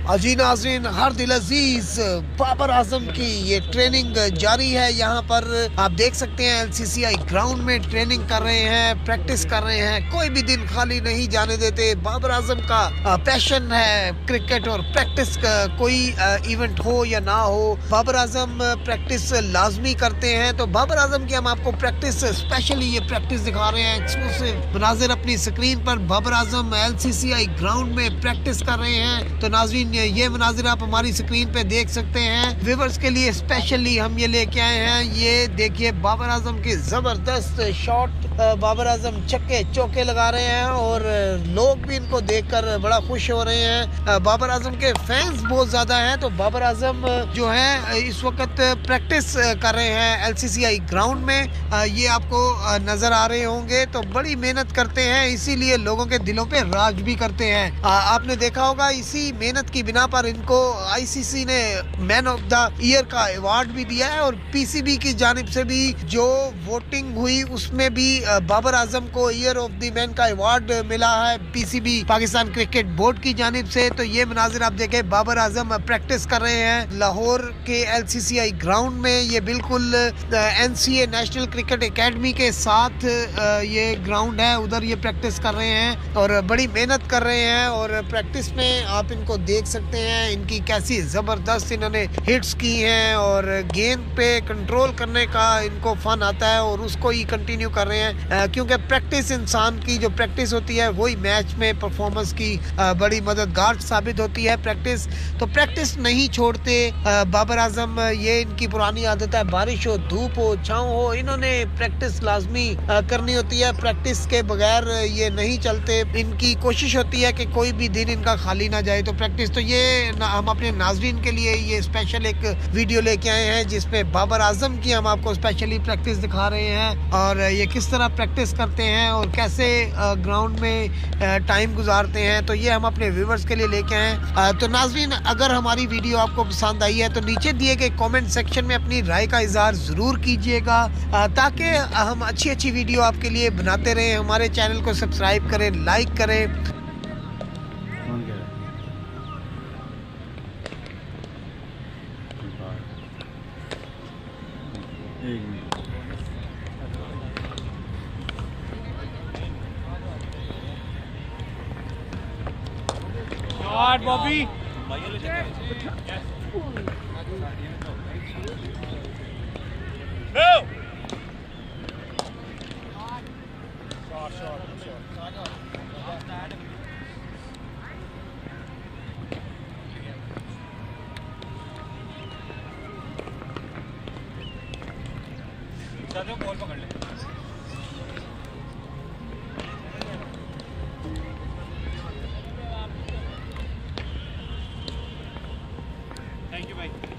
अजी नाज़रीन, हर दिल अजीज बाबर आजम की ये ट्रेनिंग जारी है। यहाँ पर आप देख सकते हैं LCCI ग्राउंड में ट्रेनिंग कर रहे हैं, प्रैक्टिस कर रहे हैं। कोई भी दिन खाली नहीं जाने देते। बाबर आजम का पैशन है क्रिकेट और प्रैक्टिस का। कोई इवेंट हो या ना हो, बाबर आजम प्रैक्टिस लाजमी करते हैं। तो बाबर आजम की हम आपको प्रैक्टिस, स्पेशली ये प्रैक्टिस दिखा रहे हैं। एक्सक्लूसिव मनाजिर अपनी स्क्रीन पर बाबर आजम LCCI ग्राउंड में प्रैक्टिस कर रहे हैं। तो नाज़रीन, ये मनाजिर आप हमारी स्क्रीन पे देख सकते हैं। व्यूवर्स के लिए स्पेशली हम ये लेके आए हैं। ये देखिए बाबर आजम की जबरदस्त शॉट। बाबर आजम छक्के चौके लगा रहे हैं और लोग भी इनको देखकर बड़ा खुश हो रहे हैं। बाबर आजम के फैंस बहुत ज्यादा हैं। तो बाबर आजम जो है इस वक्त प्रैक्टिस कर रहे हैं LCCI ग्राउंड में। ये आपको नजर आ रहे होंगे। तो बड़ी मेहनत करते हैं, इसीलिए लोगों के दिलों पे राज भी करते हैं। आपने देखा होगा, इसी मेहनत की बिना पर इनको ICC ने मैन ऑफ द ईयर का अवार्ड भी दिया है। और PCB की जानिब से भी जो वोटिंग हुई उसमें भी बाबर आजम को ईयर ऑफ द मैन का अवार्ड मिला है PCB पाकिस्तान क्रिकेट बोर्ड की जानिब से। तो ये मनाजिर आप देखें, बाबर आजम प्रैक्टिस कर रहे हैं लाहौर के LCCI ग्राउंड में। ये बिल्कुल NCA नेशनल क्रिकेट एकेडमी के साथ ये ग्राउंड है, उधर ये प्रैक्टिस कर रहे हैं और बड़ी मेहनत कर रहे हैं। और प्रैक्टिस में आप इनको देख सकते हैं, इनकी कैसी जबरदस्त इन्होंने हिट्स की हैं और गेंद पे कंट्रोल करने का इनको फन आता है और उसको ही कंटिन्यू कर रहे हैं। क्योंकि प्रैक्टिस, इंसान की जो प्रैक्टिस होती है वही मैच में परफॉर्मेंस की बड़ी मददगार साबित होती है। प्रैक्टिस तो प्रैक्टिस नहीं छोड़ते बाबर आजम। ये इनकी पुरानी आदत है, बारिश हो, धूप हो, छाँव हो, इन्होंने प्रैक्टिस लाजमी करनी होती है। प्रैक्टिस के बगैर ये नहीं चलते। इनकी कोशिश होती है कि कोई भी दिन इनका खाली ना जाए। तो प्रैक्टिस, तो ये हम अपने नाजरीन के लिए ये स्पेशल एक वीडियो लेके आए हैं जिसमें बाबर आजम की हम आपको स्पेशली प्रैक्टिस दिखा रहे हैं और ये किस तरह प्रैक्टिस करते हैं और कैसे ग्राउंड में टाइम गुजारते हैं। तो ये हम अपने व्यूवर्स के लिए लेके आए हैं। तो नाजरीन, अगर हमारी वीडियो आपको पसंद आई है तो नीचे दिए गए कमेंट सेक्शन में अपनी राय का इजहार जरूर कीजिएगा, ताकि हम अच्छी अच्छी वीडियो आपके लिए बनाते रहें। हमारे चैनल को सब्सक्राइब करें, लाइक करें। Hard, Bobby. Go. बॉल पकड़ ले। थैंक यू भाई।